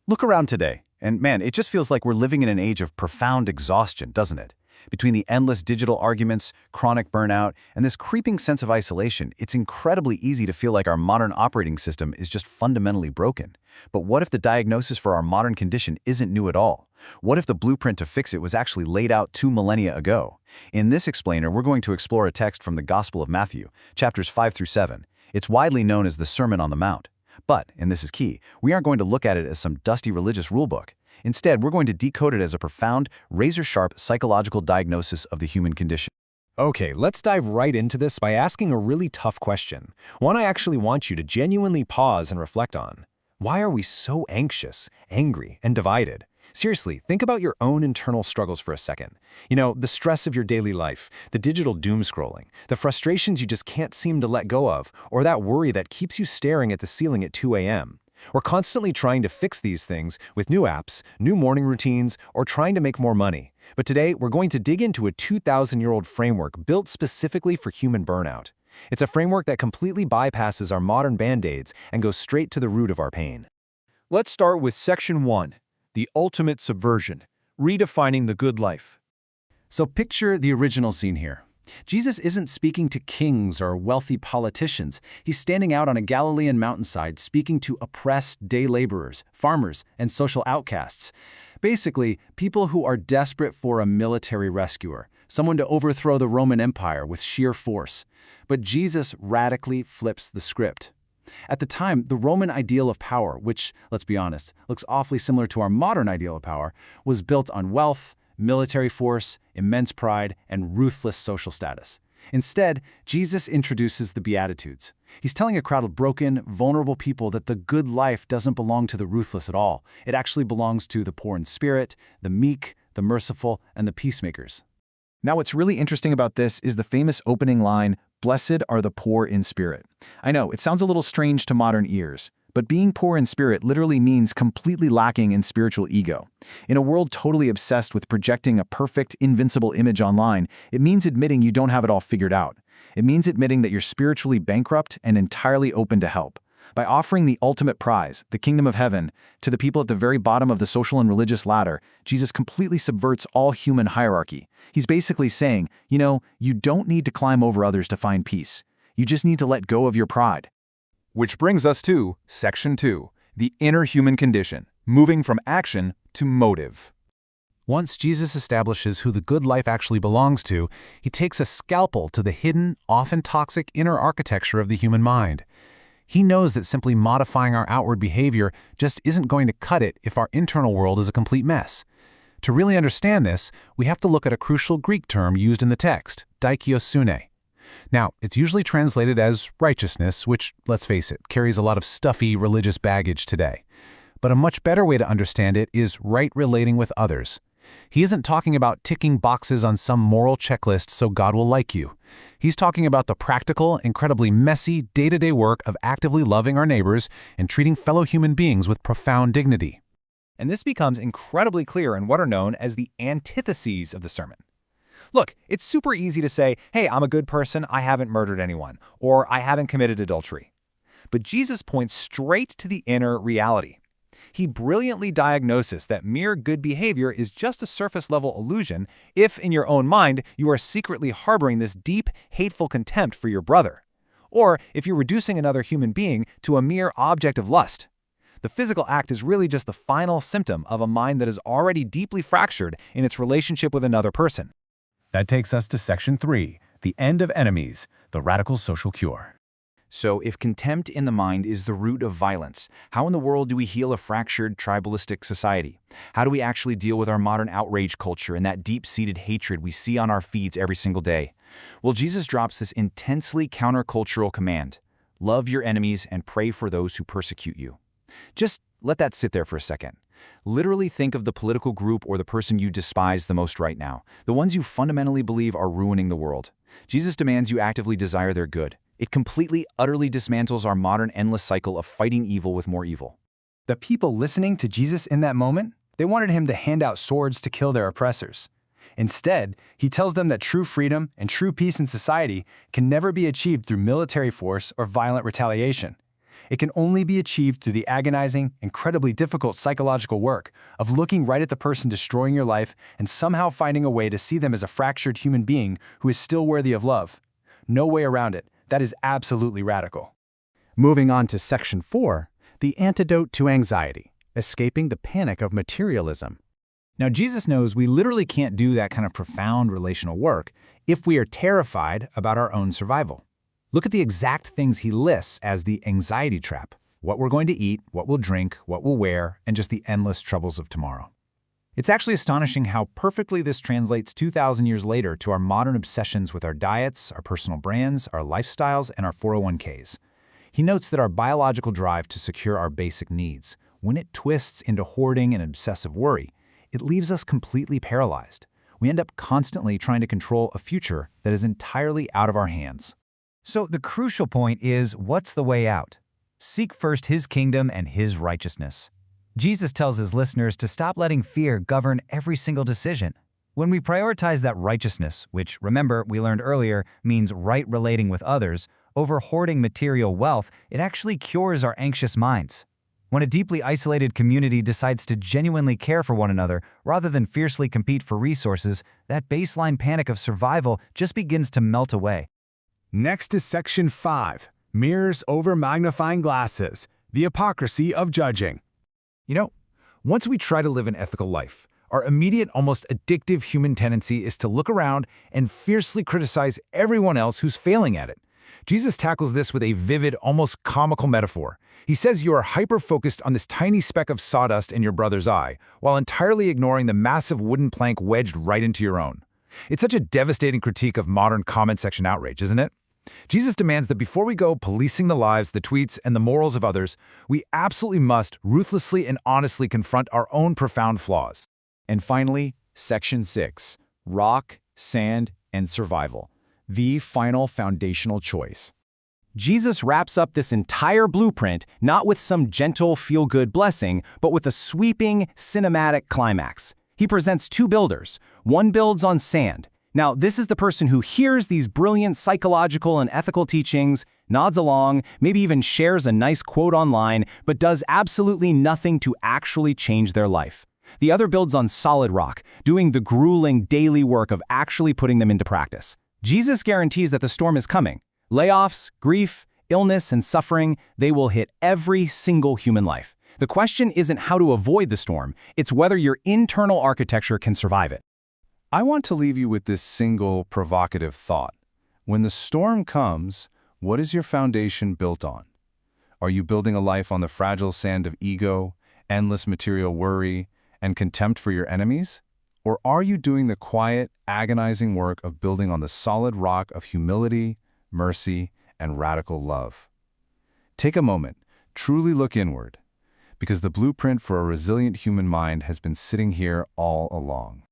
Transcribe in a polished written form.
Look around today, and man, it just feels like we're living in an age of profound exhaustion, doesn't it? Between the endless digital arguments, chronic burnout, and this creeping sense of isolation, it's incredibly easy to feel like our modern operating system is just fundamentally broken. But what if the diagnosis for our modern condition isn't new at all? What if the blueprint to fix it was actually laid out 2 millennia ago? In this explainer, we're going to explore a text from the Gospel of Matthew, chapters 5 through 7. It's widely known as the Sermon on the Mount. But, and this is key, we aren't going to look at it as some dusty religious rulebook. Instead, we're going to decode it as a profound, razor-sharp psychological diagnosis of the human condition. Okay, let's dive right into this by asking a really tough question. One I actually want you to genuinely pause and reflect on. Why are we so anxious, angry, and divided? Seriously, think about your own internal struggles for a second. You know, the stress of your daily life, the digital doom scrolling, the frustrations you just can't seem to let go of, or that worry that keeps you staring at the ceiling at 2 a.m. We're constantly trying to fix these things with new apps, new morning routines, or trying to make more money. But today, we're going to dig into a 2,000-year-old framework built specifically for human burnout. It's a framework that completely bypasses our modern band-aids and goes straight to the root of our pain. Let's start with Section 1, the ultimate subversion, redefining the good life. So picture the original scene here. Jesus isn't speaking to kings or wealthy politicians. He's standing out on a Galilean mountainside speaking to oppressed day laborers, farmers, and social outcasts. Basically, people who are desperate for a military rescuer, someone to overthrow the Roman Empire with sheer force. But Jesus radically flips the script. At the time, the Roman ideal of power, which, let's be honest, looks awfully similar to our modern ideal of power, was built on wealth, military force, immense pride, and ruthless social status. Instead, Jesus introduces the Beatitudes. He's telling a crowd of broken, vulnerable people that the good life doesn't belong to the ruthless at all. It actually belongs to the poor in spirit, the meek, the merciful, and the peacemakers. Now, what's really interesting about this is the famous opening line, "Blessed are the poor in spirit." I know, it sounds a little strange to modern ears, but being poor in spirit literally means completely lacking in spiritual ego. In a world totally obsessed with projecting a perfect, invincible image online, it means admitting you don't have it all figured out. It means admitting that you're spiritually bankrupt and entirely open to help. By offering the ultimate prize, the kingdom of heaven, to the people at the very bottom of the social and religious ladder, Jesus completely subverts all human hierarchy. He's basically saying, you don't need to climb over others to find peace. You just need to let go of your pride. Which brings us to Section 2, the inner human condition, moving from action to motive. Once Jesus establishes who the good life actually belongs to, he takes a scalpel to the hidden, often toxic inner architecture of the human mind. He knows that simply modifying our outward behavior just isn't going to cut it if our internal world is a complete mess. To really understand this, we have to look at a crucial Greek term used in the text, dikaiosune. Now, it's usually translated as righteousness, which, let's face it, carries a lot of stuffy religious baggage today. But a much better way to understand it is right relating with others. He isn't talking about ticking boxes on some moral checklist so God will like you. He's talking about the practical, incredibly messy, day-to-day work of actively loving our neighbors and treating fellow human beings with profound dignity. And this becomes incredibly clear in what are known as the antitheses of the sermon. Look, it's super easy to say, hey, I'm a good person, I haven't murdered anyone, or I haven't committed adultery. But Jesus points straight to the inner reality. He brilliantly diagnoses that mere good behavior is just a surface-level illusion if, in your own mind, you are secretly harboring this deep, hateful contempt for your brother, or if you're reducing another human being to a mere object of lust. The physical act is really just the final symptom of a mind that is already deeply fractured in its relationship with another person. That takes us to Section 3, the end of enemies, the radical social cure. So if contempt in the mind is the root of violence, how in the world do we heal a fractured, tribalistic society? How do we actually deal with our modern outrage culture and that deep-seated hatred we see on our feeds every single day? Well, Jesus drops this intensely countercultural command: love your enemies and pray for those who persecute you. Just let that sit there for a second. Literally think of the political group or the person you despise the most right now, the ones you fundamentally believe are ruining the world. Jesus demands you actively desire their good. It completely, utterly dismantles our modern endless cycle of fighting evil with more evil. The people listening to Jesus in that moment, they wanted him to hand out swords to kill their oppressors. Instead, he tells them that true freedom and true peace in society can never be achieved through military force or violent retaliation. It can only be achieved through the agonizing, incredibly difficult psychological work of looking right at the person destroying your life and somehow finding a way to see them as a fractured human being who is still worthy of love. No way around it. That is absolutely radical. Moving on to Section 4, the antidote to anxiety, escaping the panic of materialism. Now, Jesus knows we literally can't do that kind of profound relational work if we are terrified about our own survival. Look at the exact things he lists as the anxiety trap: what we're going to eat, what we'll drink, what we'll wear, and just the endless troubles of tomorrow. It's actually astonishing how perfectly this translates 2,000 years later to our modern obsessions with our diets, our personal brands, our lifestyles, and our 401ks. He notes that our biological drive to secure our basic needs, when it twists into hoarding and obsessive worry, it leaves us completely paralyzed. We end up constantly trying to control a future that is entirely out of our hands. So the crucial point is, what's the way out? Seek first His kingdom and His righteousness. Jesus tells His listeners to stop letting fear govern every single decision. When we prioritize that righteousness, which, remember, we learned earlier, means right relating with others, over hoarding material wealth, it actually cures our anxious minds. When a deeply isolated community decides to genuinely care for one another rather than fiercely compete for resources, that baseline panic of survival just begins to melt away. Next is Section 5, mirrors over magnifying glasses, the hypocrisy of judging. You know, once we try to live an ethical life, our immediate, almost addictive human tendency is to look around and fiercely criticize everyone else who's failing at it. Jesus tackles this with a vivid, almost comical metaphor. He says you are hyper-focused on this tiny speck of sawdust in your brother's eye, while entirely ignoring the massive wooden plank wedged right into your own. It's such a devastating critique of modern comment section outrage, isn't it? Jesus demands that before we go policing the lives, the tweets, and the morals of others, we absolutely must ruthlessly and honestly confront our own profound flaws. And finally, Section 6, rock, sand, and survival, the final foundational choice. Jesus wraps up this entire blueprint not with some gentle, feel-good blessing, but with a sweeping, cinematic climax. He presents two builders. One builds on sand. Now, this is the person who hears these brilliant psychological and ethical teachings, nods along, maybe even shares a nice quote online, but does absolutely nothing to actually change their life. The other builds on solid rock, doing the grueling daily work of actually putting them into practice. Jesus guarantees that the storm is coming. Layoffs, grief, illness, and suffering, they will hit every single human life. The question isn't how to avoid the storm, it's whether your internal architecture can survive it. I want to leave you with this single provocative thought. When the storm comes, what is your foundation built on? Are you building a life on the fragile sand of ego, endless material worry, and contempt for your enemies? Or are you doing the quiet, agonizing work of building on the solid rock of humility, mercy, and radical love? Take a moment, truly look inward, because the blueprint for a resilient human mind has been sitting here all along.